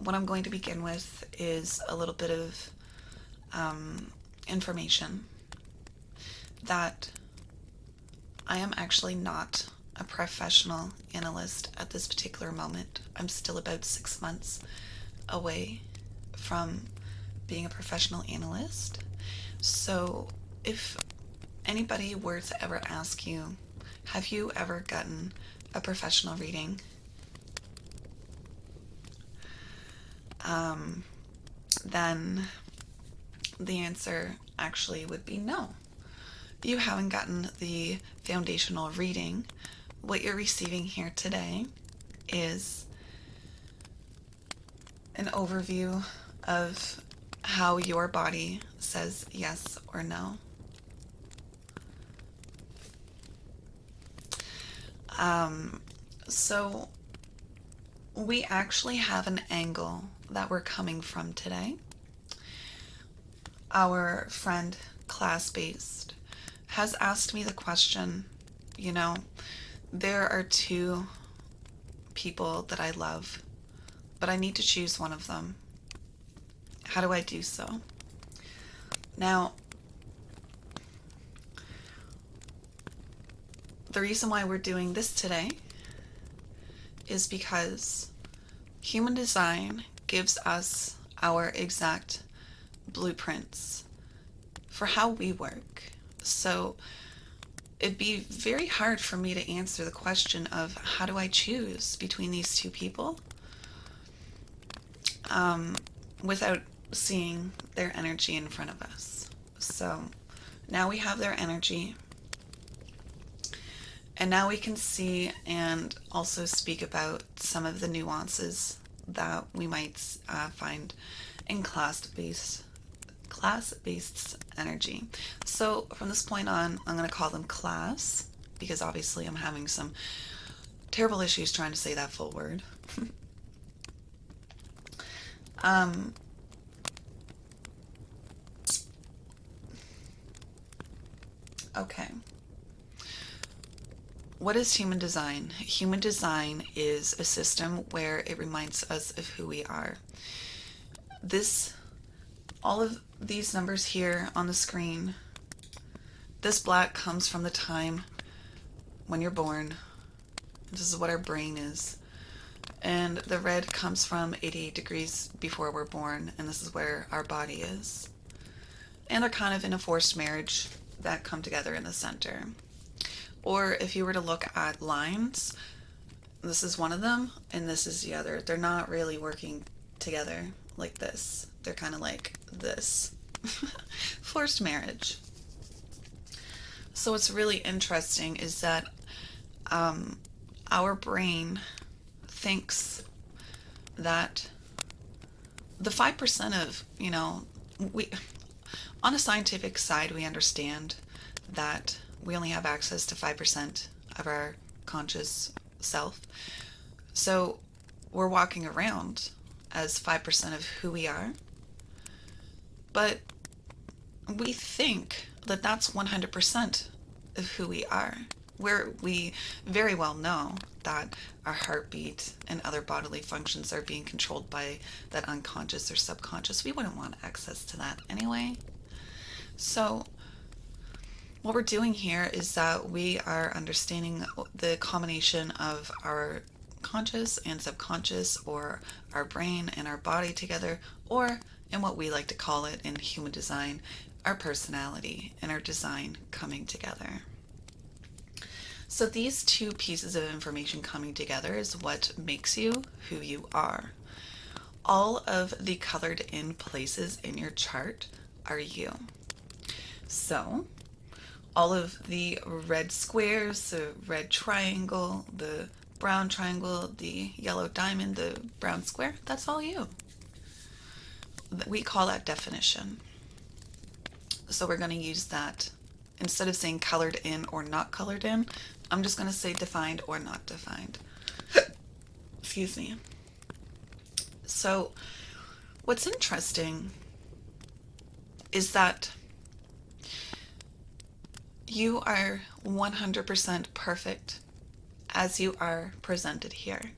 what I'm going to begin with is a little bit of information that I am actually not a professional analyst at this particular moment. I'm still about 6 months away from being a professional analyst. So if anybody were to ever ask you, have you ever gotten a professional reading? Then the answer actually would be no. You haven't gotten the foundational reading. What you're receiving here today is an overview of how your body says yes or no. So we actually have an angle that we're coming from today. Our friend, class-based, has asked me the question, you know, there are two people that I love, but I need to choose one of them. How do I do so? Now, the reason why we're doing this today is because human design gives us our exact blueprints for how we work. So it'd be very hard for me to answer the question of how do I choose between these two people without seeing their energy in front of us. So now we have their energy, and now we can see and also speak about some of the nuances that we might find in class-based energy. So from this point on, I'm going to call them class, because obviously I'm having some terrible issues trying to say that full word. Okay. What is human design? Human design is a system where it reminds us of who we are. All of these numbers here on the screen, this black comes from the time when you're born. This is what our brain is. And the red comes from 88 degrees before we're born, and this is where our body is. And they're kind of in a forced marriage that come together in the center. Or if you were to look at lines, this is one of them and this is the other. They're not really working together like this. They're kind of like this. Forced marriage. So what's really interesting is that our brain thinks that the 5% of, we, on a scientific side, we understand that we only have access to 5% of our conscious self. So we're walking around as 5% of who we are. But we think that that's 100% of who we are. Where we very well know that our heartbeat and other bodily functions are being controlled by that unconscious or subconscious. We wouldn't want access to that anyway. So what we're doing here is that we are understanding the combination of our conscious and subconscious, or our brain and our body together, or in what we like to call it in human design, our personality and our design coming together. So these two pieces of information coming together is what makes you who you are. All of the colored in places in your chart are you. So all of the red squares, the red triangle, the brown triangle, the yellow diamond, the brown square, that's all you. We call that definition. So we're going to use that. Instead of saying colored in or not colored in, I'm just going to say defined or not defined. Excuse me. So what's interesting is that you are 100% perfect as you are presented here.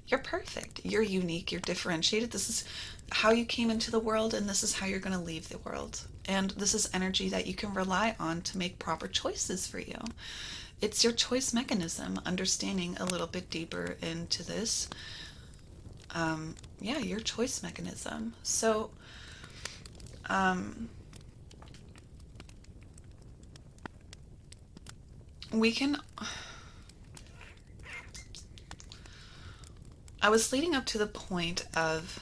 You're perfect. You're unique. You're differentiated. This is how you came into the world, and this is how you're going to leave the world. And this is energy that you can rely on to make proper choices for you. It's your choice mechanism, understanding a little bit deeper into this. Yeah, your choice mechanism. So, um, we can. I was leading up to the point of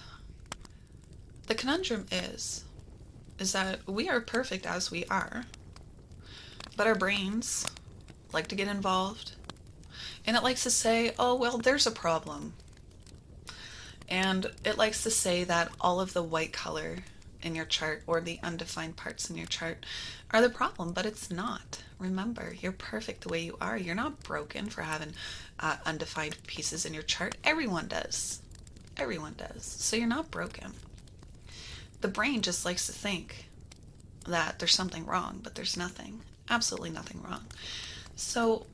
the conundrum is that we are perfect as we are, but our brains like to get involved, and it likes to say, oh, well, there's a problem. And it likes to say that all of the white color in your chart or the undefined parts in your chart are the problem, but it's not. Remember, you're perfect the way you are. You're not broken for having undefined pieces in your chart. Everyone does. Everyone does. So you're not broken. The brain just likes to think that there's something wrong, but there's nothing. Absolutely nothing wrong. So,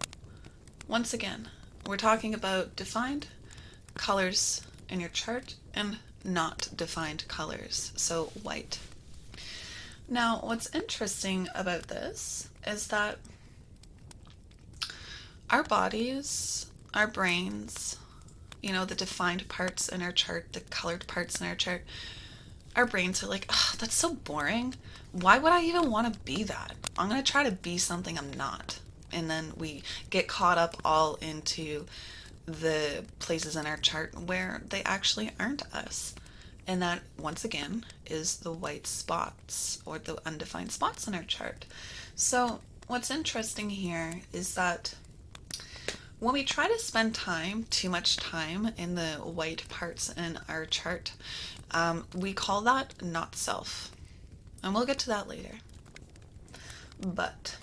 once again, we're talking about defined colors in your chart and not defined colors, so white. Now, what's interesting about this is that our bodies, our brains, the defined parts in our chart, the colored parts in our chart, our brains are like, oh, that's so boring. Why would I even want to be that? I'm going to try to be something I'm not. And then we get caught up all into the places in our chart where they actually aren't us. And that, once again, is the white spots or the undefined spots in our chart. So what's interesting here is that when we try to spend too much time in the white parts in our chart, we call that not self. And we'll get to that later. But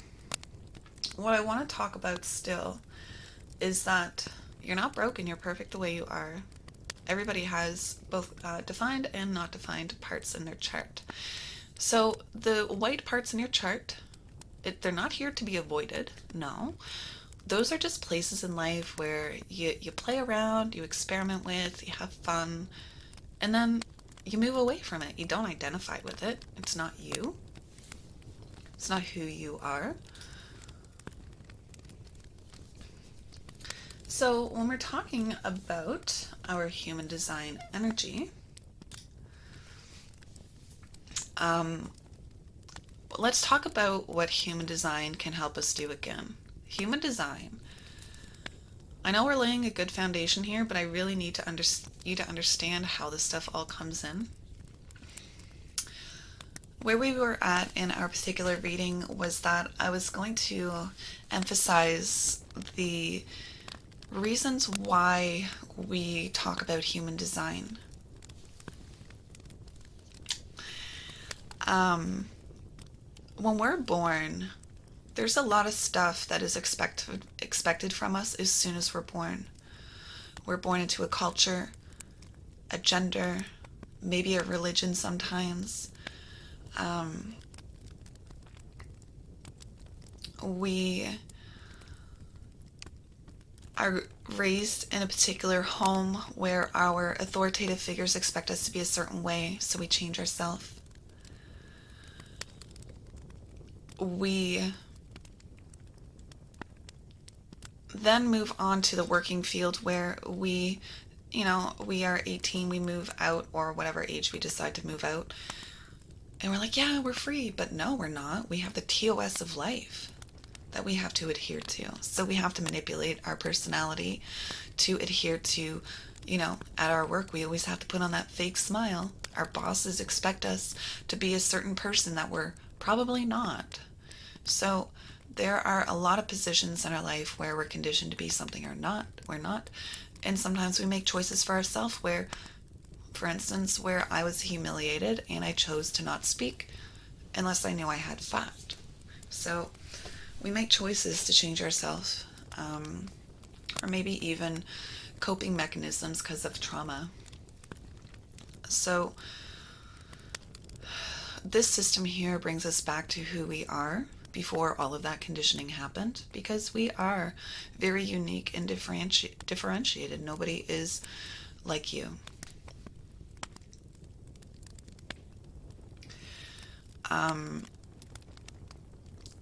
what I want to talk about still is that you're not broken, you're perfect the way you are. Everybody has both defined and not defined parts in their chart. So the white parts in your chart, they're not here to be avoided, no. Those are just places in life where you play around, you experiment with, you have fun, and then you move away from it. You don't identify with it. It's not you. It's not who you are. So when we're talking about our human design energy, let's talk about what human design can help us do again. Human design. I know we're laying a good foundation here, but I really need you to understand how this stuff all comes in. Where we were at in our particular reading was that I was going to emphasize the reasons why we talk about human design. When we're born, there's a lot of stuff that is expected from us as soon as we're born. We're born into a culture, a gender, maybe a religion sometimes. We are raised in a particular home where our authoritative figures expect us to be a certain way, so we change ourselves. We then move on to the working field where we are 18, we move out, or whatever age we decide to move out. And we're like, yeah, we're free. But no, we're not. We have the TOS of life that we have to adhere to. So we have to manipulate our personality to adhere to, at our work, we always have to put on that fake smile. Our bosses expect us to be a certain person that we're probably not. So there are a lot of positions in our life where we're conditioned to be something or not, we're not. And sometimes we make choices for ourselves where, for instance, where I was humiliated and I chose to not speak unless I knew I had fat. So we make choices to change ourselves, or maybe even coping mechanisms because of trauma. So this system here brings us back to who we are before all of that conditioning happened, because we are very unique and differentiated. Nobody is like you.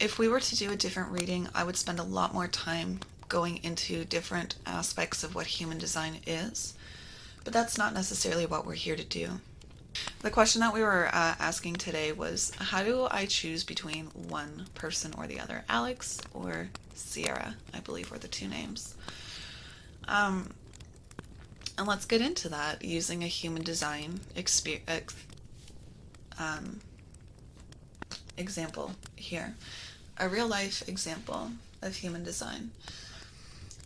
If we were to do a different reading, I would spend a lot more time going into different aspects of what human design is, but that's not necessarily what we're here to do. The question that we were asking today was, how do I choose between one person or the other? Alex or Sierra, I believe, were the two names. And let's get into that using a human design example here. A real life example of human design.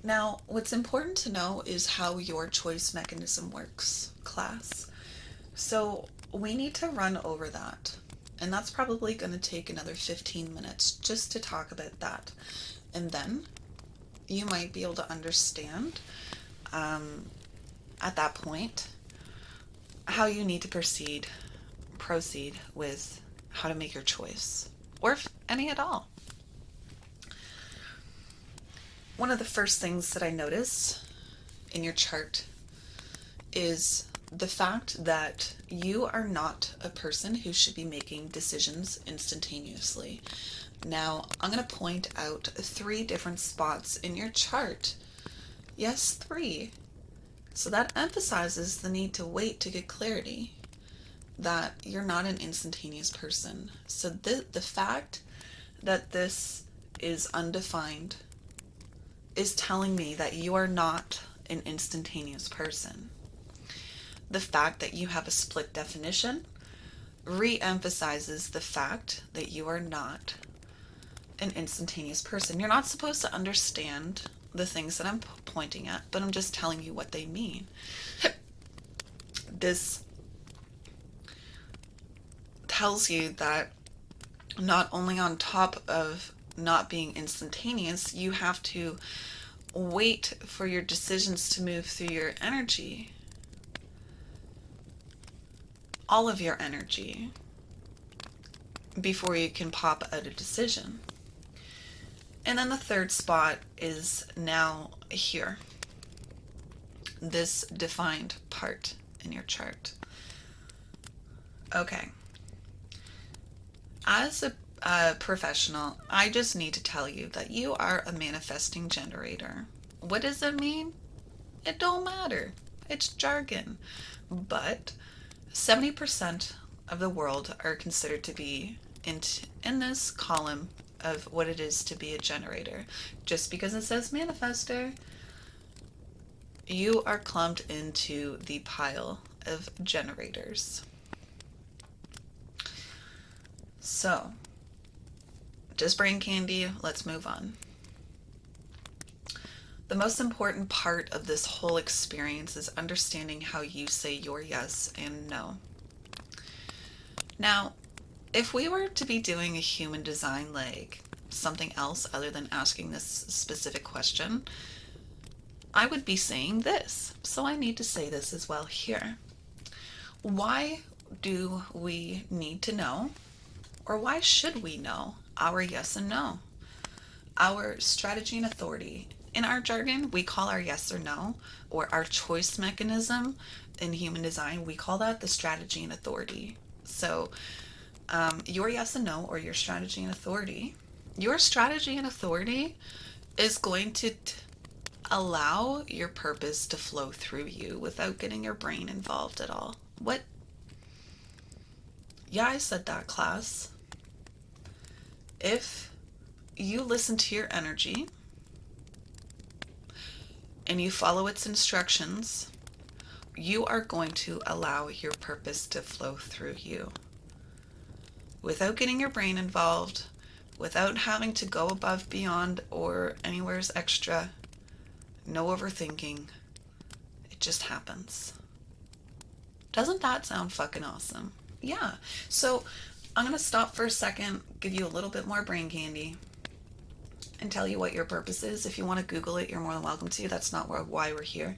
Now, what's important to know is how your choice mechanism works, class. So we need to run over that. And that's probably going to take another 15 minutes just to talk about that. And then you might be able to understand at that point how you need to proceed with how to make your choice, or if any at all. One of the first things that I notice in your chart is the fact that you are not a person who should be making decisions instantaneously. Now, I'm going to point out 3 different spots in your chart. Yes, 3. So that emphasizes the need to wait to get clarity, that you're not an instantaneous person. So the fact that this is undefined is telling me that you are not an instantaneous person. The fact that you have a split definition re-emphasizes the fact that you are not an instantaneous person. You're not supposed to understand the things that I'm pointing at, but I'm just telling you what they mean. This tells you that not only on top of not being instantaneous, you have to wait for your decisions to move through your energy, all of your energy, before you can pop out a decision. And then the 3rd spot is now here, this defined part in your chart. Okay. As a professional, I just need to tell you that you are a manifesting generator. What does it mean? It don't matter. It's jargon. But 70% of the world are considered to be in this column of what it is to be a generator. Just because it says manifester, you are clumped into the pile of generators. So, just brain candy, let's move on. The most important part of this whole experience is understanding how you say your yes and no. Now, if we were to be doing a human design, like something else other than asking this specific question, I would be saying this. So I need to say this as well here. Why do we need to know, or why should we know our yes and no? Our strategy and authority. In our jargon, we call our yes or no, or our choice mechanism in human design, we call that the strategy and authority. So your yes and no, or your strategy and authority, your strategy and authority is going to allow your purpose to flow through you without getting your brain involved at all. What? Yeah, I said that, class. If you listen to your energy and you follow its instructions, you are going to allow your purpose to flow through you without getting your brain involved, without having to go above, beyond, or anywhere's extra. No overthinking. It just happens. Doesn't that sound fucking awesome? Yeah. So I'm going to stop for a second, give you a little bit more brain candy, and tell you what your purpose is. If you want to Google it, you're more than welcome to. That's not why we're here.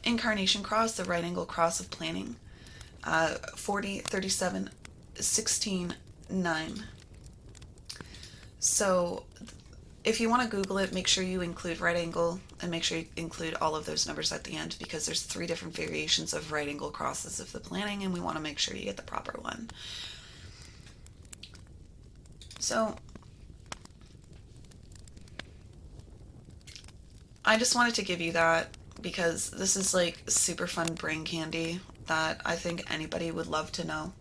Incarnation cross, the right angle cross of planning. 40, 37, 16, 9. So If you want to Google it, make sure you include right angle and make sure you include all of those numbers at the end, because there's 3 different variations of right angle crosses of the planning, and we want to make sure you get the proper one. So I just wanted to give you that because this is like super fun brain candy that I think anybody would love to know.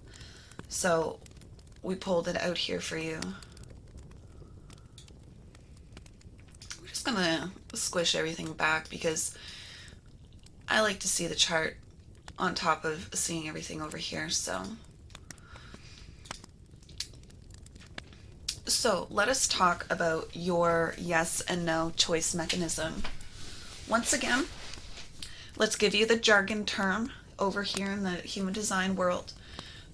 So we pulled it out here for you. We're just gonna squish everything back because I like to see the chart on top of seeing everything over here. So let us talk about your yes and no choice mechanism. Once again, let's give you the jargon term over here in the human design world.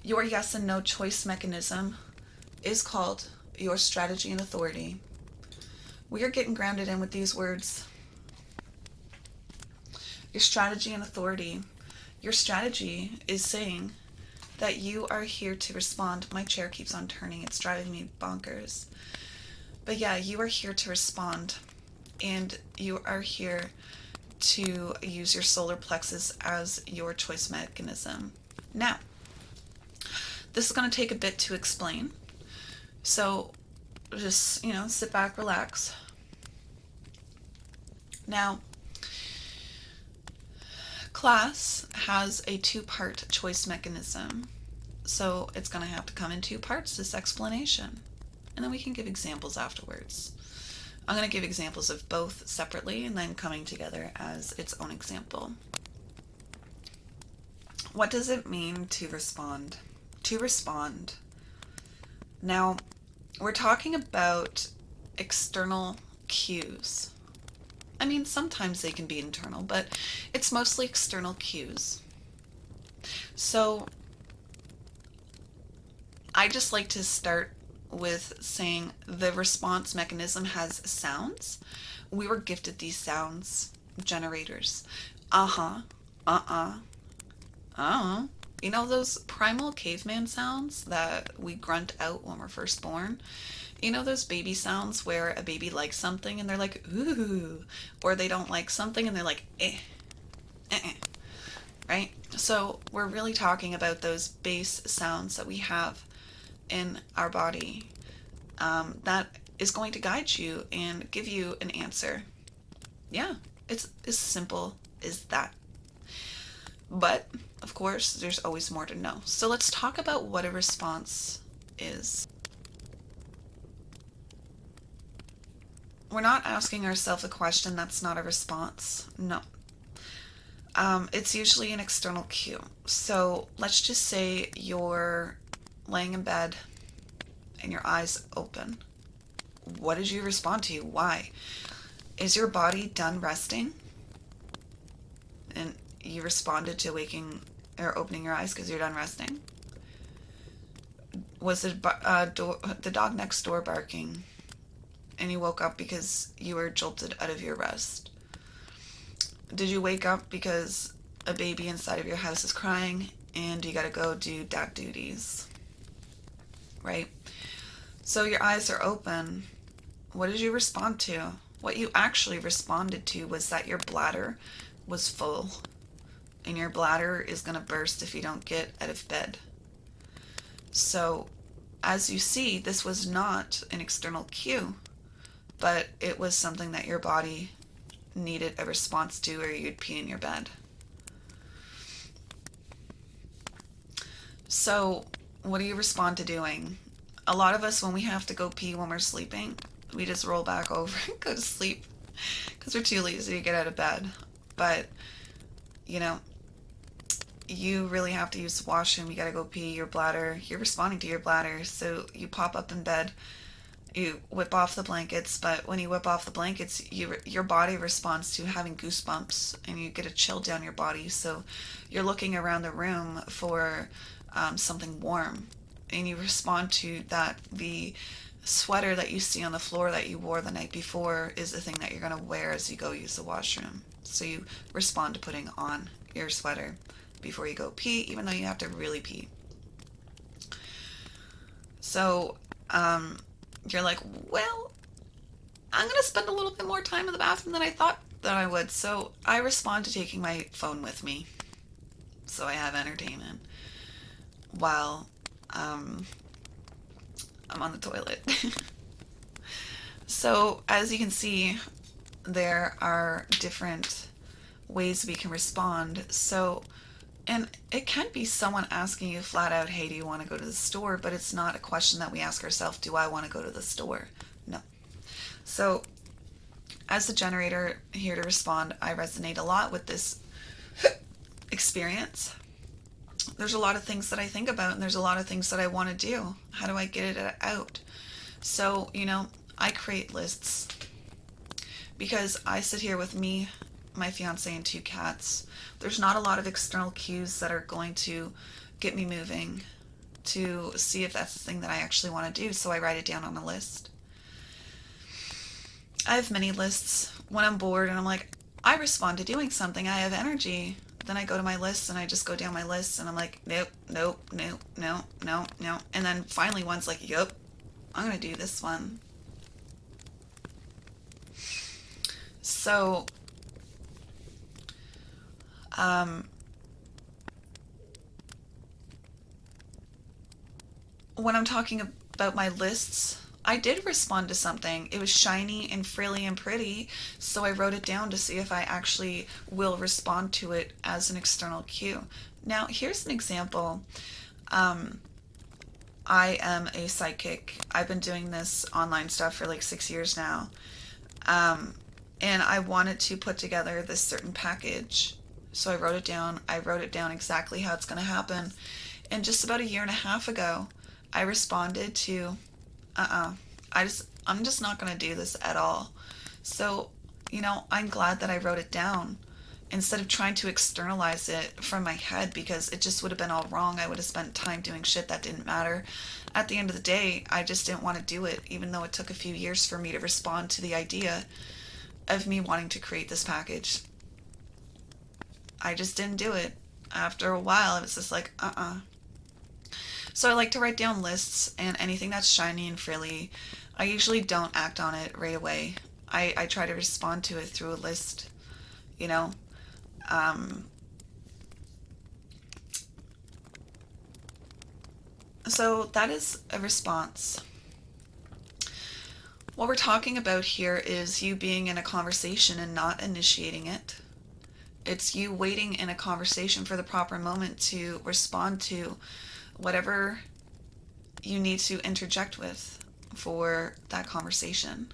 Your yes and no choice mechanism is called your strategy and authority. We are getting grounded in with these words. Your strategy and authority. Your strategy is saying that you are here to respond. My chair keeps on turning. It's driving me bonkers. But yeah, you are here to respond. And you are here to use your solar plexus as your choice mechanism. Now, this is going to take a bit to explain. So just, sit back, relax. Now, class has a 2-part choice mechanism. So it's going to have to come in 2 parts, this explanation. And then we can give examples afterwards. I'm going to give examples of both separately and then coming together as its own example. What does it mean to respond? To respond. Now, we're talking about external cues. I mean, sometimes they can be internal, but it's mostly external cues. So, I just like to start with saying the response mechanism has sounds. We were gifted these sounds generators. Uh-huh, uh-uh, uh-uh. You know those primal caveman sounds that we grunt out when we're first born? You know those baby sounds where a baby likes something and they're like, ooh, or they don't like something and they're like, eh, eh, eh, right? So we're really talking about those base sounds that we have in our body that is going to guide you and give you an answer. Yeah, it's as simple as that. But, of course, there's always more to know. So let's talk about what a response is. We're not asking ourselves a question that's not a response. No. It's usually an external cue. So let's just say you're laying in bed and your eyes open. What did you respond to? Why? Is your body done resting? And you responded to waking or opening your eyes because you're done resting? Was the dog next door barking and you woke up because you were jolted out of your rest? Did you wake up because a baby inside of your house is crying and you gotta go do dad duties? Right? So your eyes are open. What did you respond to? What you actually responded to was that your bladder was full. And your bladder is going to burst if you don't get out of bed. So, as you see, this was not an external cue, but it was something that your body needed a response to, or you'd pee in your bed. So, what do you respond to doing? A lot of us, when we have to go pee when we're sleeping, we just roll back over and go to sleep because we're too lazy to get out of bed. But, you really have to use the washroom. You gotta go pee. Your bladder, you're responding to your bladder. So you pop up in bed, you whip off the blankets, but when you whip off the blankets, your body responds to having goosebumps and you get a chill down your body. So you're looking around the room for something warm and you respond to that. The sweater that you see on the floor that you wore the night before is the thing that you're going to wear as you go use the washroom. So you respond to putting on your sweater before you go pee, even though you have to really pee. So you're like, well, I'm going to spend a little bit more time in the bathroom than I thought that I would. So I respond to taking my phone with me. So I have entertainment while I'm on the toilet. So as you can see, there are different ways we can respond. So, and it can be someone asking you flat out, hey, do you want to go to the store? But it's not a question that we ask ourselves, do I want to go to the store? No. So, as the generator here to respond, I resonate a lot with this experience. There's a lot of things that I think about, and there's a lot of things that I want to do. How do I get it out? So, I create lists because I sit here with me, my fiance, and 2 cats. There's not a lot of external cues that are going to get me moving to see if that's the thing that I actually want to do. So I write it down on a list. I have many lists. When I'm bored and I'm like, I respond to doing something, I have energy. Then I go to my list and I just go down my list and I'm like, nope, nope, nope, no, no, no. And then finally one's like, yep, I'm going to do this one. So, when I'm talking about my lists, I did respond to something. It was shiny and frilly and pretty, so I wrote it down to see if I actually will respond to it as an external cue. Now, here's an example. I am a psychic. I've been doing this online stuff for like 6 years now. And I wanted to put together this certain package. So I wrote it down. I wrote it down exactly how it's going to happen. And just about a year and a half ago, I responded to, I'm just not going to do this at all. So, I'm glad that I wrote it down instead of trying to externalize it from my head because it just would have been all wrong. I would have spent time doing shit that didn't matter. At the end of the day, I just didn't want to do it, even though it took a few years for me to respond to the idea of me wanting to create this package. I just didn't do it. After a while, it was just like, So I like to write down lists, and anything that's shiny and frilly, I usually don't act on it right away. I try to respond to it through a list, you know. So that is a response. What we're talking about here is you being in a conversation and not initiating it. It's you waiting in a conversation for the proper moment to respond to whatever you need to interject with for that conversation.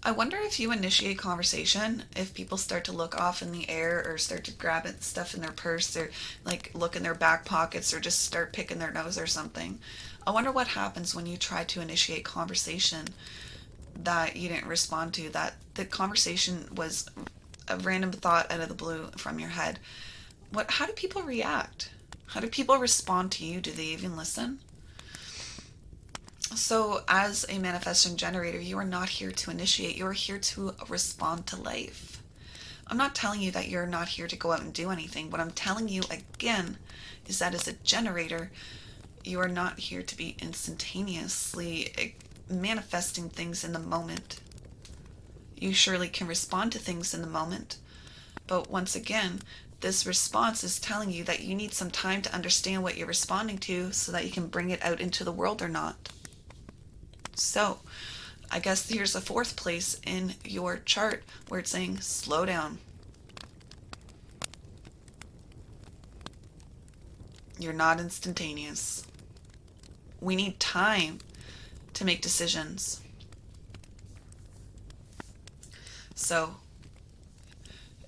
I wonder if you initiate conversation, if people start to look off in the air or start to grab at stuff in their purse or like look in their back pockets or just start picking their nose or something. I wonder what happens when you try to initiate conversation that you didn't respond to, that the conversation was a random thought out of the blue from your head. How do people react? How do people respond to you? Do they even listen? So as a manifesting generator, you are not here to initiate. You are here to respond to life. I'm not telling you that you're not here to go out and do anything. What I'm telling you again is that as a generator, you are not here to be instantaneously manifesting things in the moment. You surely can respond to things in the moment, but once again, this response is telling you that you need some time to understand what you're responding to so that you can bring it out into the world or not. So, I guess here's a 4th place in your chart where it's saying slow down. You're not instantaneous. We need time to make decisions. So,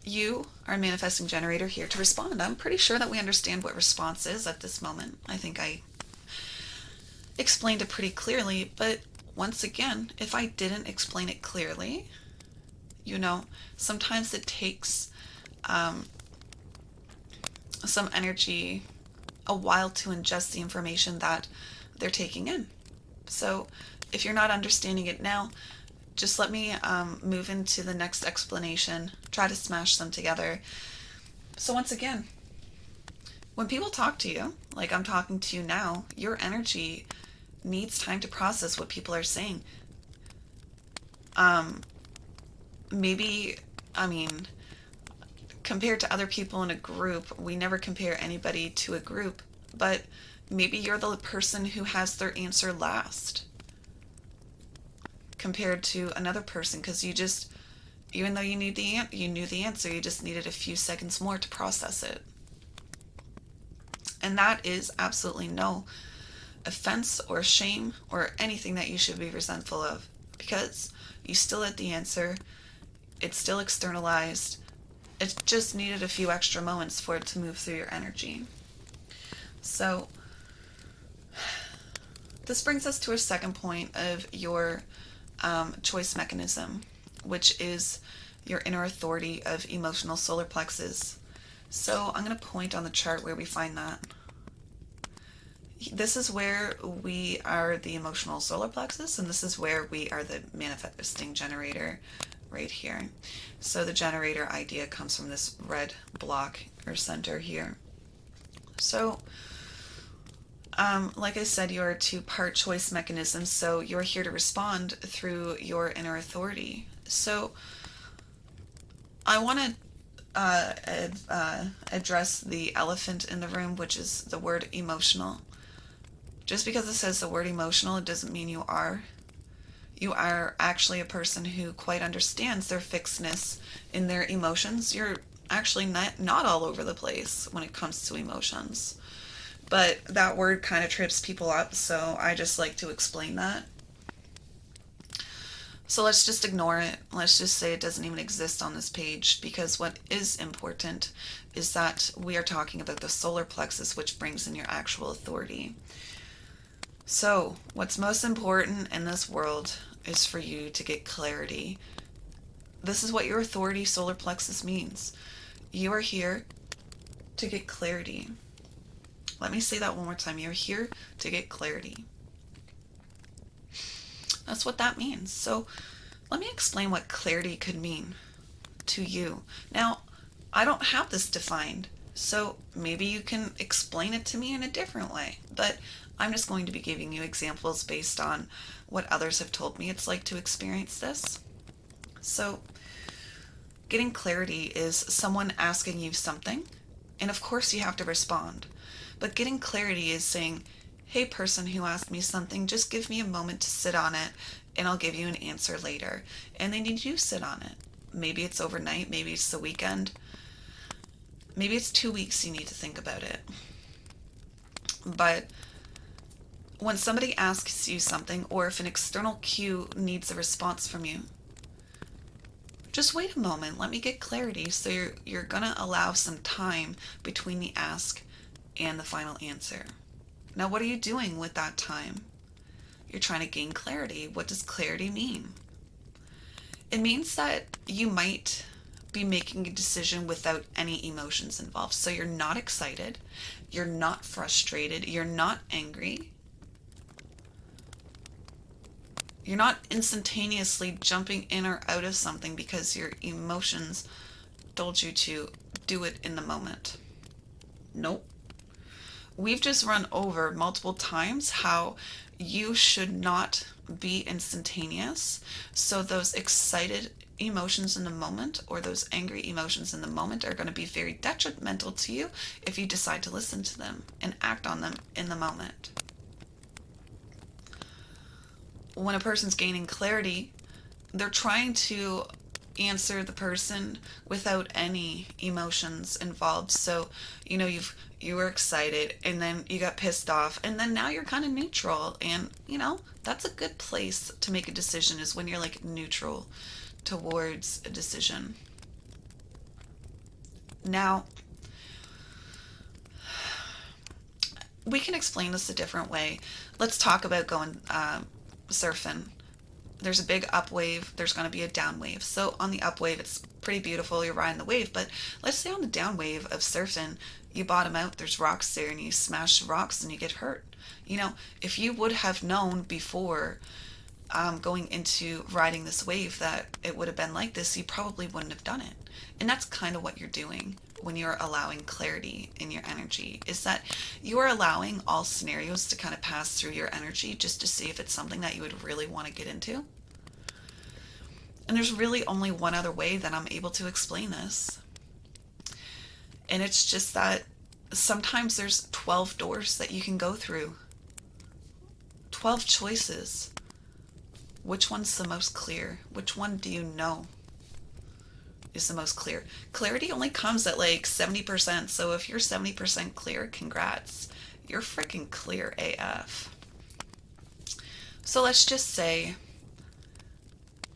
you are a manifesting generator here to respond. I'm pretty sure that we understand what response is at this moment. I think I explained it pretty clearly, but once again, if I didn't explain it clearly, sometimes it takes some energy, a while to ingest the information that they're taking in. So if you're not understanding it now, just let me move into the next explanation, try to smash them together. So once again, when people talk to you, like I'm talking to you now, your energy needs time to process what people are saying. Maybe, I mean, compared to other people in a group, we never compare anybody to a group, but maybe you're the person who has their answer last compared to another person because you just, even though you knew the answer, you just needed a few seconds more to process it. And that is absolutely no offense or shame or anything that you should be resentful of, because you still had the answer. It's still externalized. It just needed a few extra moments for it to move through your energy. So this brings us to a second point of your choice mechanism, which is your inner authority of emotional solar plexus. So I'm going to point on the chart where we find that. This is where we are the emotional solar plexus, and this is where we are the manifesting generator right here. So the generator idea comes from this red block or center here. So like I said, you're a two-part choice mechanism, so you're here to respond through your inner authority. So I want to address the elephant in the room, which is the word emotional. Just because it says the word emotional, it doesn't mean you are. You are actually a person who quite understands their fixedness in their emotions. You're actually not all over the place when it comes to emotions. But that word kind of trips people up, so I just like to explain that. So let's just ignore it. Let's just say it doesn't even exist on this page, because what is important is that we are talking about the solar plexus, which brings in your actual authority. So what's most important in this world is for you to get clarity. This is what your authority solar plexus means. You are here to get clarity. Let me say that one more time. You're here to get clarity. That's what that means. So let me explain what clarity could mean to you. Now, I don't have this defined, so maybe you can explain it to me in a different way. But I'm just going to be giving you examples based on what others have told me it's like to experience this. So getting clarity is someone asking you something, and of course you have to respond. But getting clarity is saying, hey, person who asked me something, just give me a moment to sit on it, and I'll give you an answer later. And they need you to sit on it. Maybe it's overnight, maybe it's the weekend, maybe it's 2 weeks you need to think about it. But when somebody asks you something, or if an external cue needs a response from you, just wait a moment, let me get clarity. So you're gonna allow some time between the ask and the final answer. Now, what are you doing with that time? You're trying to gain clarity. What does clarity mean? It means that you might be making a decision without any emotions involved. So you're not excited, you're not frustrated, you're not angry. You're not instantaneously jumping in or out of something because your emotions told you to do it in the moment. Nope. We've just run over multiple times how you should not be instantaneous. So those excited emotions in the moment, or those angry emotions in the moment, are going to be very detrimental to you if you decide to listen to them and act on them in the moment. When a person's gaining clarity, they're trying to answer the person without any emotions involved. So, you were excited, and then you got pissed off, and then now you're kind of neutral. And, that's a good place to make a decision, is when you're like neutral towards a decision. Now, we can explain this a different way. Let's talk about going surfing. There's a big up wave, there's going to be a down wave. So on the up wave, it's pretty beautiful, you're riding the wave. But let's say on the down wave of surfing, you bottom out, there's rocks there, and you smash rocks and you get hurt. If you would have known before going into riding this wave that it would have been like this, you probably wouldn't have done it. And that's kind of what you're doing when you're allowing clarity in your energy, is that you are allowing all scenarios to kind of pass through your energy just to see if it's something that you would really want to get into. And there's really only one other way that I'm able to explain this. And it's just that sometimes there's 12 doors that you can go through, 12 choices. Which one's the most clear? Which one do you know is the most clear? Clarity only comes at like 70%. So if you're 70% clear, congrats. You're freaking clear AF. So let's just say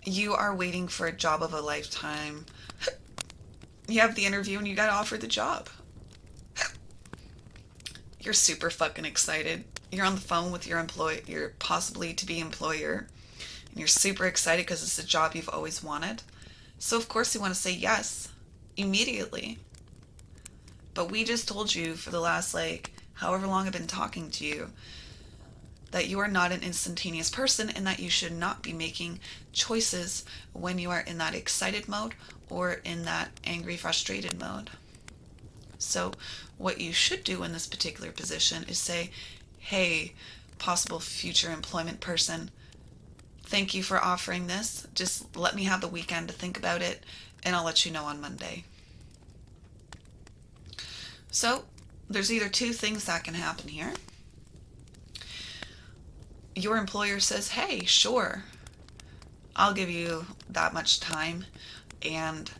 you are waiting for a job of a lifetime. You have the interview and you got offered the job. You're super fucking excited. You're on the phone with your possibly to be employer, and you're super excited because it's a job you've always wanted. So of course you want to say yes immediately. But we just told you for the last however long I've been talking to you that you are not an instantaneous person and that you should not be making choices when you are in that excited mode or in that angry, frustrated mode. So what you should do in this particular position is say, hey, possible future employment person, thank you for offering this. Just let me have the weekend to think about it, and I'll let you know on Monday. So there's either two things that can happen here. Your employer says, hey, sure, I'll give you that much time, and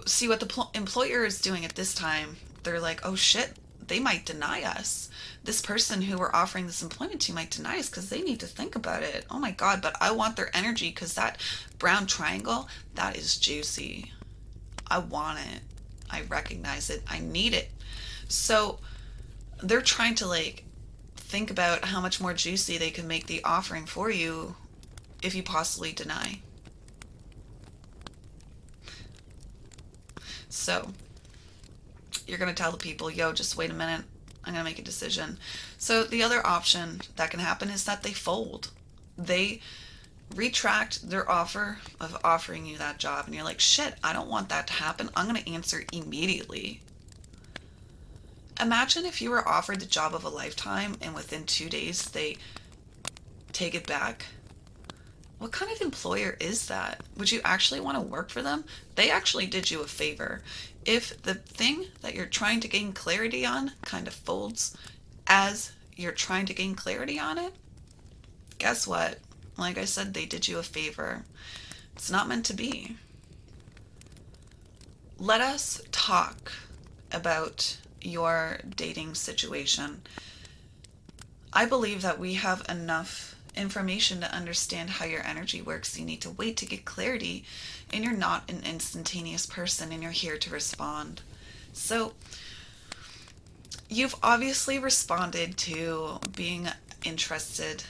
see what the employer is doing at this time. They're like, oh shit, they might deny us. This person who we're offering this employment to might deny us because they need to think about it. Oh my God, but I want their energy because that brown triangle, that is juicy. I want it. I recognize it. I need it. So they're trying to think about how much more juicy they can make the offering for you if you possibly deny. So you're going to tell the people, yo, just wait a minute. I'm going to make a decision. So the other option that can happen is that they fold. They retract their offer of offering you that job. And you're like, shit, I don't want that to happen. I'm going to answer immediately. Imagine if you were offered the job of a lifetime and within 2 days they take it back. What kind of employer is that? Would you actually want to work for them? They actually did you a favor. If the thing that you're trying to gain clarity on kind of folds as you're trying to gain clarity on it, guess what? Like I said, they did you a favor. It's not meant to be. Let us talk about your dating situation. I believe that we have enough information to understand how your energy works. You need to wait to get clarity, and you're not an instantaneous person, and you're here to respond. So you've obviously responded to being interested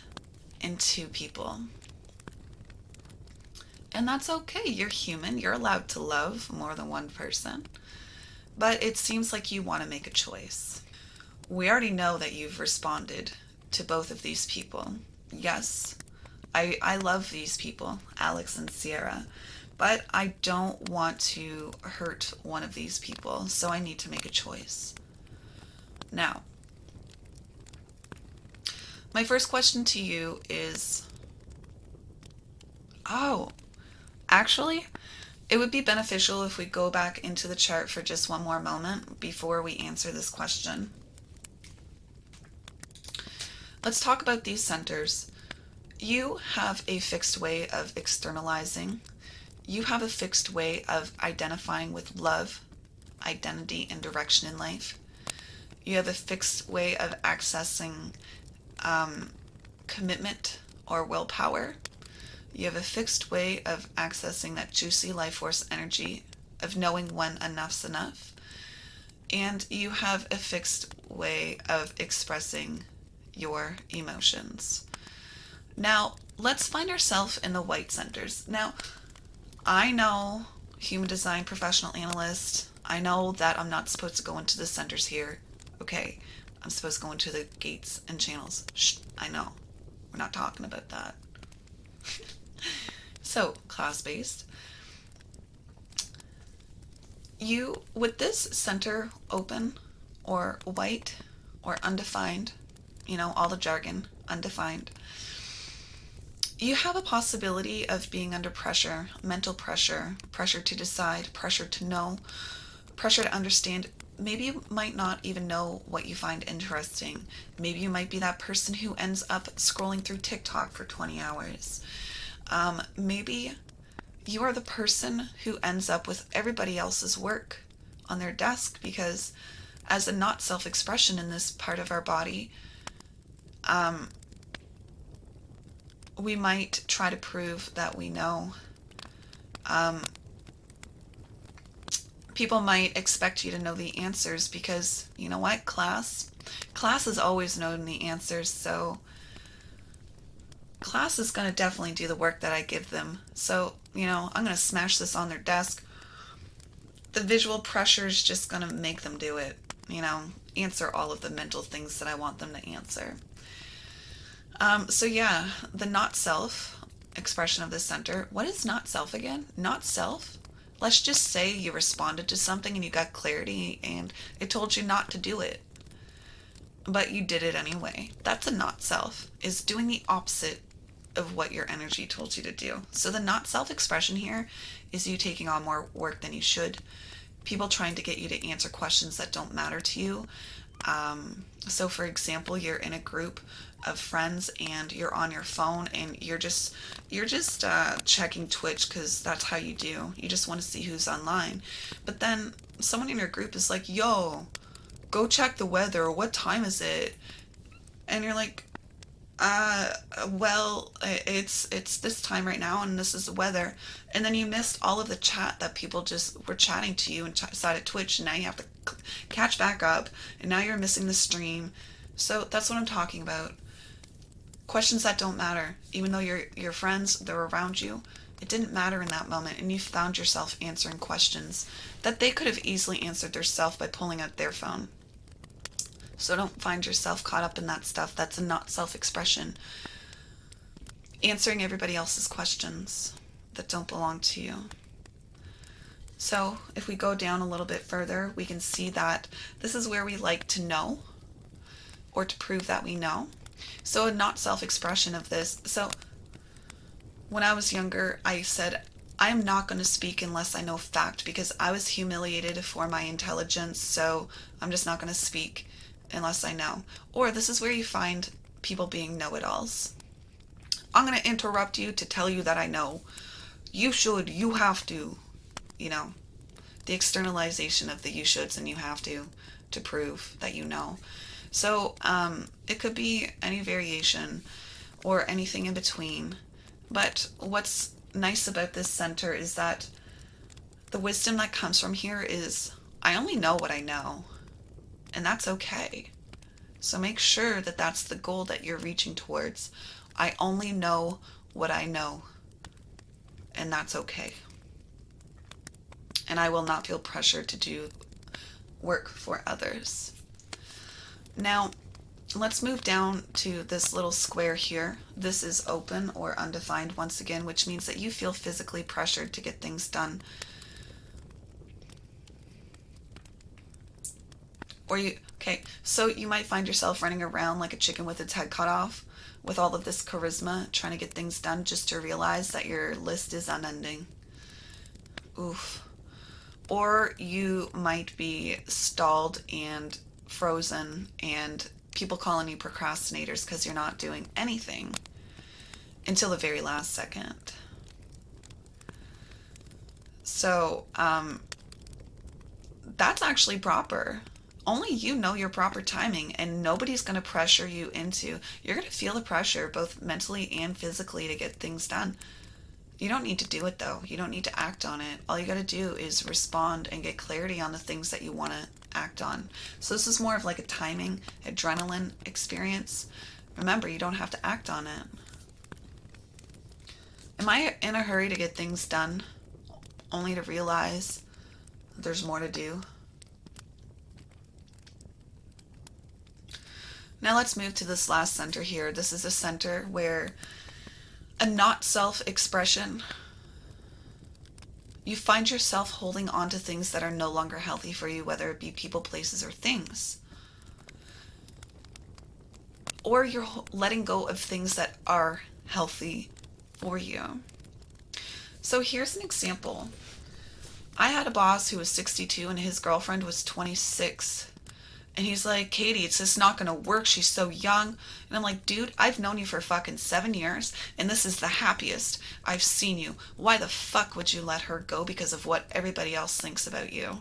in two people, and that's okay. You're human. You're allowed to love more than one person, but it seems like you want to make a choice. We already know that you've responded to both of these people. Yes, I love these people, Alex and Sierra, but I don't want to hurt one of these people, so I need to make a choice. Now, my first question to you is, actually, it would be beneficial if we go back into the chart for just one more moment before we answer this question. Let's talk about these centers. You have a fixed way of externalizing. You have a fixed way of identifying with love, identity, and direction in life. You have a fixed way of accessing commitment or willpower. You have a fixed way of accessing that juicy life force energy of knowing when enough's enough. And you have a fixed way of expressing your emotions. Now, let's find ourselves in the white centers. Now, I know, human design professional analyst, I know that I'm not supposed to go into the centers here. Okay, I'm supposed to go into the gates and channels. Shh, I know. We're not talking about that. So, class-based. You, with this center open or white or undefined, all the jargon, undefined, You have a possibility of being under pressure, mental pressure, pressure to decide, pressure to know, pressure to understand. Maybe you might not even know what you find interesting. Maybe you might be that person who ends up scrolling through TikTok for 20 hours. Maybe you are the person who ends up with everybody else's work on their desk because, as a not self expression in this part of our body, um, we might try to prove that we know. Um, People might expect you to know the answers because, you know what, class has always known the answers, so class is going to definitely do the work that I give them. So, I'm going to smash this on their desk. The visual pressure is just going to make them do it, answer all of the mental things that I want them to answer. So yeah, the not self expression of the center. What is not self again? Not self? Let's just say you responded to something and you got clarity and it told you not to do it, but you did it anyway. That's a not self, is doing the opposite of what your energy told you to do. So the not self expression here is you taking on more work than you should. People trying to get you to answer questions that don't matter to you. So for example, you're in a group of friends and you're on your phone and you're just checking Twitch because that's how you do. You just want to see who's online. But then someone in your group is like, "Yo, go check the weather. What time is it?" And you're like, well, it's this time right now, and this is the weather." And then you missed all of the chat that people just were chatting to you inside of Twitch, and now you have to catch back up, and now you're missing the stream. So that's what I'm talking about. Questions that don't matter, even though your friends, they're around you. It didn't matter in that moment, and you found yourself answering questions that they could have easily answered themselves by pulling out their phone. So don't find yourself caught up in that stuff. That's a not self-expression. Answering everybody else's questions that don't belong to you. So if we go down a little bit further, we can see that this is where we like to know or to prove that we know. So a not self-expression of this. So when I was younger, I said, I am not going to speak unless I know fact because I was humiliated for my intelligence. So I'm just not going to speak unless I know. Or this is where you find people being know-it-alls. I'm going to interrupt you to tell you that I know. You should, you have to, the externalization of the you shoulds and you have to prove that you know. So it could be any variation or anything in between. But what's nice about this center is that the wisdom that comes from here is, I only know what I know. And that's okay. So make sure that that's the goal that you're reaching towards. I only know what I know. And that's okay. And I will not feel pressured to do work for others. Now, let's move down to this little square here. This is open or undefined once again, which means that you feel physically pressured to get things done. So you might find yourself running around like a chicken with its head cut off with all of this charisma, trying to get things done just to realize that your list is unending. Oof. Or you might be stalled and frozen and people calling you procrastinators because you're not doing anything until the very last second. So, that's actually proper. Only you know your proper timing, and nobody's going to pressure you into. You're going to feel the pressure both mentally and physically to get things done. You don't need to do it though. You don't need to act on it. All you got to do is respond and get clarity on the things that you want to act on. So this is more of like a timing, adrenaline experience. Remember, you don't have to act on it. Am I in a hurry to get things done only to realize there's more to do? Now let's move to this last center here. This is a center where a not self-expression, you find yourself holding on to things that are no longer healthy for you, whether it be people, places, or things. Or you're letting go of things that are healthy for you. So here's an example. I had a boss who was 62 and his girlfriend was 26. And he's like, Katie, it's just not going to work. She's so young. And I'm like, dude, I've known you for fucking 7 years, and this is the happiest I've seen you. Why the fuck would you let her go because of what everybody else thinks about you?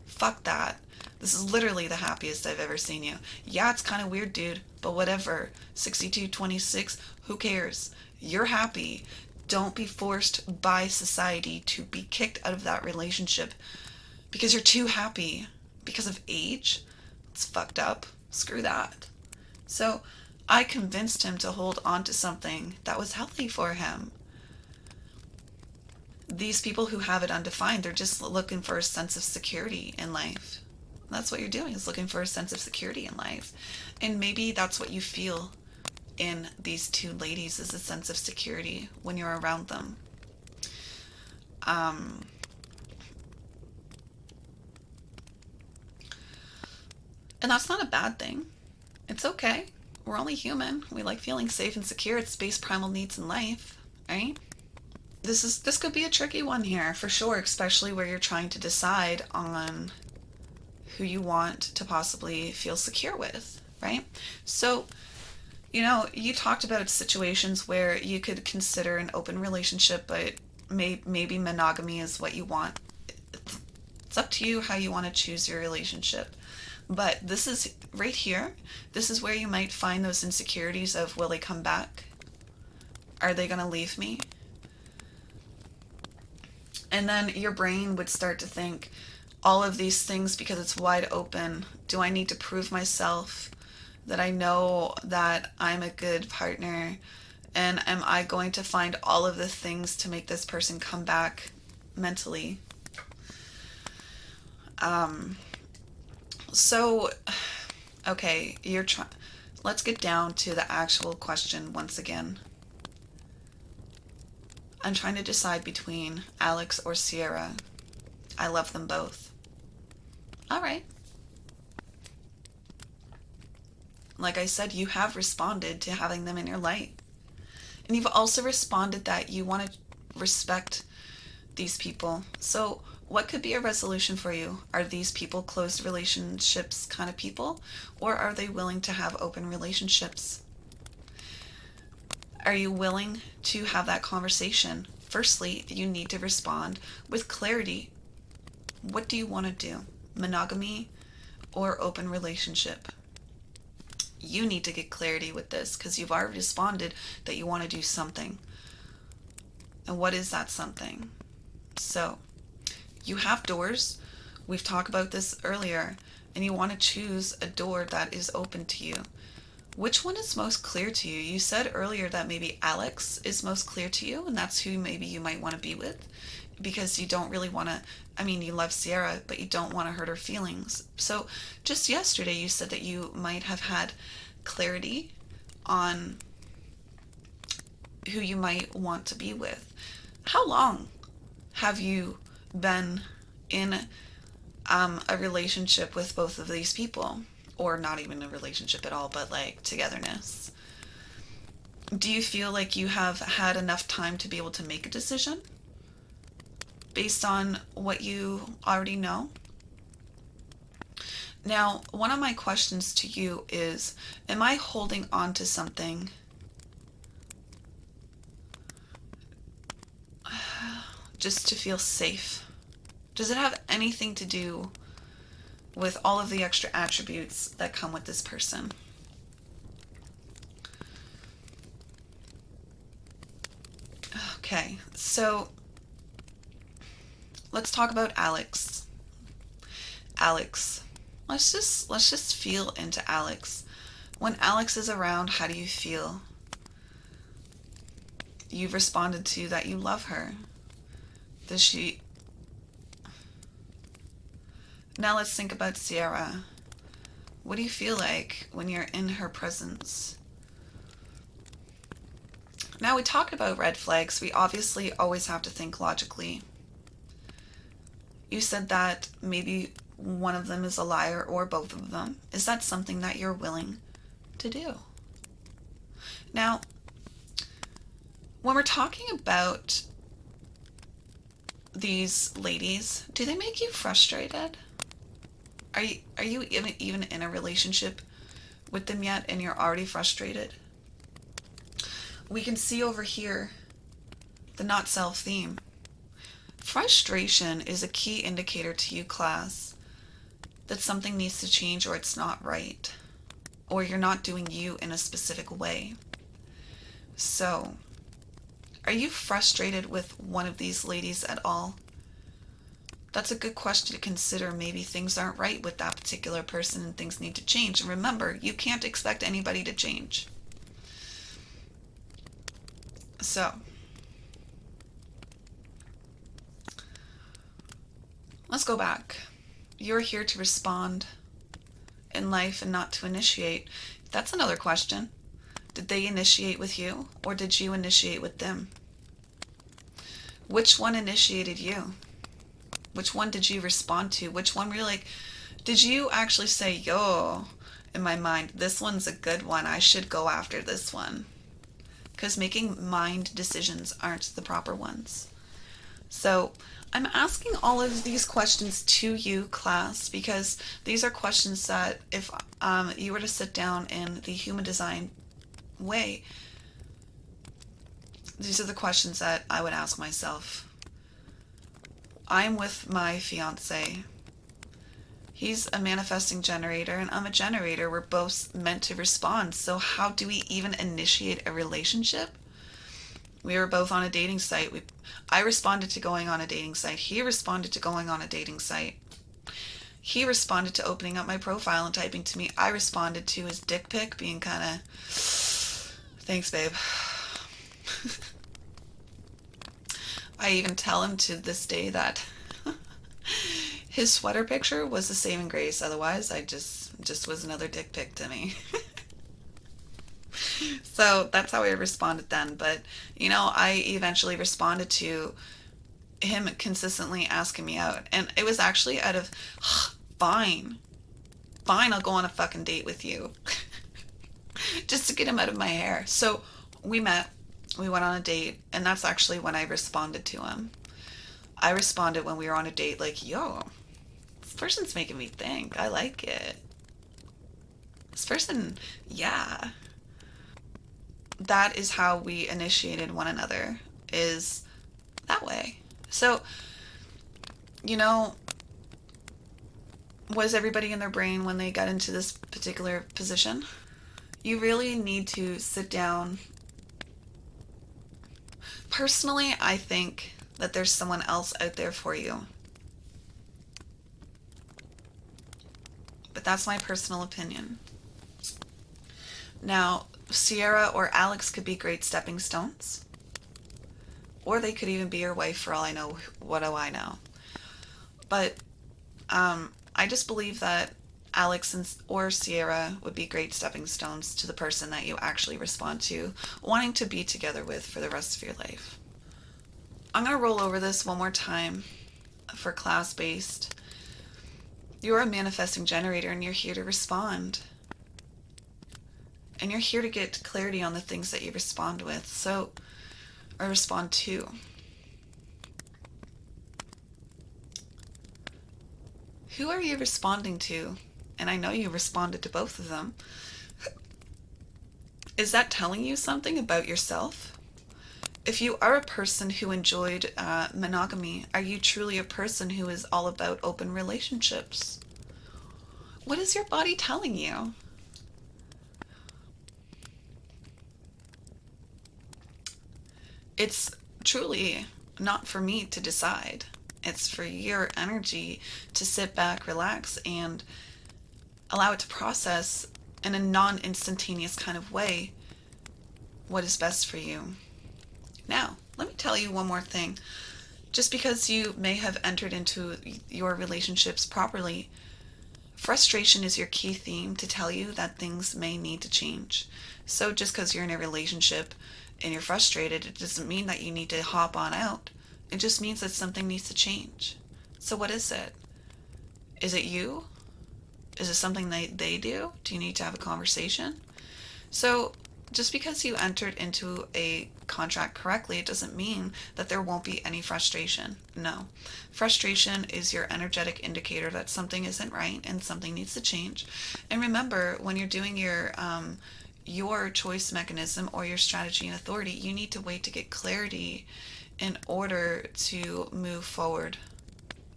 Fuck that. This is literally the happiest I've ever seen you. Yeah, it's kind of weird, dude, but whatever. 62, 26, who cares? You're happy. Don't be forced by society to be kicked out of that relationship because you're too happy. Because of age? It's fucked up. Screw that. So I convinced him to hold on to something that was healthy for him. These people who have it undefined, they're just looking for a sense of security in life. That's what you're doing, is looking for a sense of security in life. And maybe that's what you feel in these two ladies, is a sense of security when you're around them. And that's not a bad thing. It's okay. We're only human. We like feeling safe and secure. It's base primal needs in life, right? This could be a tricky one here for sure, especially where you're trying to decide on who you want to possibly feel secure with, right? So, you talked about situations where you could consider an open relationship, but maybe monogamy is what you want. It's up to you how you want to choose your relationship. But this is right here. This is where you might find those insecurities of, will they come back? Are they going to leave me? And then your brain would start to think all of these things because it's wide open. Do I need to prove myself that I know that I'm a good partner? And am I going to find all of the things to make this person come back mentally? So, okay, let's get down to the actual question once again. I'm trying to decide between Alex or Sierra. I love them both. All right. Like I said, you have responded to having them in your life. And you've also responded that you want to respect these people. So what could be a resolution for you? Are these people closed relationships kind of people? Or are they willing to have open relationships? Are you willing to have that conversation? Firstly, you need to respond with clarity. What do you want to do? Monogamy or open relationship? You need to get clarity with this because you've already responded that you want to do something. And what is that something? So, you have doors. We've talked about this earlier. And you want to choose a door that is open to you. Which one is most clear to you? You said earlier that maybe Alex is most clear to you, and that's who maybe you might want to be with, because you don't really want to, you love Sierra, but you don't want to hurt her feelings. So just yesterday you said that you might have had clarity on who you might want to be with. How long have you been in a relationship with both of these people? Or not even a relationship at all, but like togetherness. Do you feel like you have had enough time to be able to make a decision based on what you already know? Now, one of my questions to you is, am I holding on to something just to feel safe? Does it have anything to do with all of the extra attributes that come with this person? Okay, so let's talk about Alex. Alex. Let's just feel into Alex. When Alex is around, how do you feel? You've responded to that you love her. Does she... Now let's think about Sierra. What do you feel like when you're in her presence? Now we talked about red flags. We obviously always have to think logically. You said that maybe one of them is a liar or both of them. Is that something that you're willing to do? Now, when we're talking about these ladies, do they make you frustrated? Are you even in a relationship with them yet and you're already frustrated? We can see over here the not self theme. Frustration is a key indicator to you, class, that something needs to change or it's not right, or you're not doing you in a specific way. So, are you frustrated with one of these ladies at all? That's a good question to consider. Maybe things aren't right with that particular person and things need to change. And remember, you can't expect anybody to change. So, let's go back. You're here to respond in life and not to initiate. That's another question. Did they initiate with you or did you initiate with them? Which one initiated you? Which one did you respond to? Which one were you like, did you actually say, yo, in my mind, this one's a good one. I should go after this one? Because making mind decisions aren't the proper ones. So I'm asking all of these questions to you, class, because these are questions that if you were to sit down in the human design way, these are the questions that I would ask myself. I'm with my fiance. He's a manifesting generator and I'm a generator. We're both meant to respond. So how do we even initiate a relationship? We were both on a dating site. I responded to going on a dating site. He responded to going on a dating site. He responded to opening up my profile and typing to me. I responded to his dick pic being kind of, thanks, babe. I even tell him to this day that his sweater picture was the saving grace. Otherwise, I just was another dick pic to me. So that's how I responded then. But, I eventually responded to him consistently asking me out. And it was actually out of, fine, I'll go on a fucking date with you. Just to get him out of my hair. So we met. We went on a date, and that's actually when I responded to him. I responded when we were on a date like, yo, this person's making me think. I like it. This person, yeah. That is how we initiated one another, is that way. So, was everybody in their brain when they got into this particular position? You really need to sit down. Personally, I think that there's someone else out there for you. But that's my personal opinion. Now, Sierra or Alex could be great stepping stones. Or they could even be your wife for all I know. What do I know? But I just believe that Alex or Sierra would be great stepping stones to the person that you actually respond to, wanting to be together with for the rest of your life. I'm going to roll over this one more time for class-based. You're a manifesting generator and you're here to respond. And you're here to get clarity on the things that you respond with. Or respond to. Who are you responding to? And I know you responded to both of them. Is that telling you something about yourself? If you are a person who enjoyed monogamy, are you truly a person who is all about open relationships? What is your body telling you? It's truly not for me to decide. It's for your energy to sit back, relax, and allow it to process in a non-instantaneous kind of way what is best for you. Now, let me tell you one more thing. Just because you may have entered into your relationships properly, frustration is your key theme to tell you that things may need to change. So just because you're in a relationship and you're frustrated, it doesn't mean that you need to hop on out. It just means that something needs to change. So what is it? Is it you? Is it something they do? Do you need to have a conversation? So Just because you entered into a contract correctly, it doesn't mean that there won't be any frustration. No. Frustration is your energetic indicator that something isn't right and something needs to change. And remember, when you're doing your choice mechanism or your strategy and authority, you need to wait to get clarity in order to move forward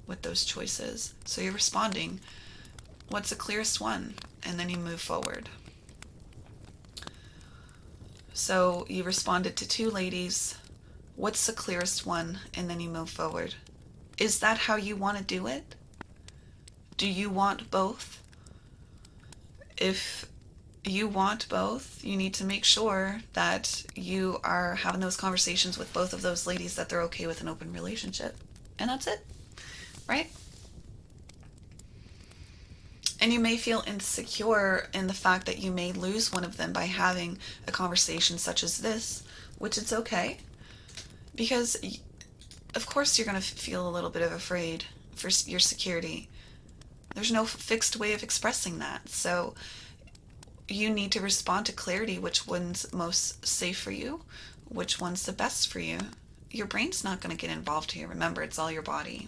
with those choices. So you're responding, what's the clearest one? And then you move forward. So you responded to two ladies. What's the clearest one? And then you move forward. Is that how you want to do it? Do you want both? If you want both, you need to make sure that you are having those conversations with both of those ladies that they're okay with an open relationship. And that's it, right? And you may feel insecure in the fact that you may lose one of them by having a conversation such as this, which it's okay. Because, of course, you're going to feel a little bit of afraid for your security. There's no fixed way of expressing that. So you need to respond to clarity, which one's most safe for you, which one's the best for you. Your brain's not going to get involved here. Remember, it's all your body.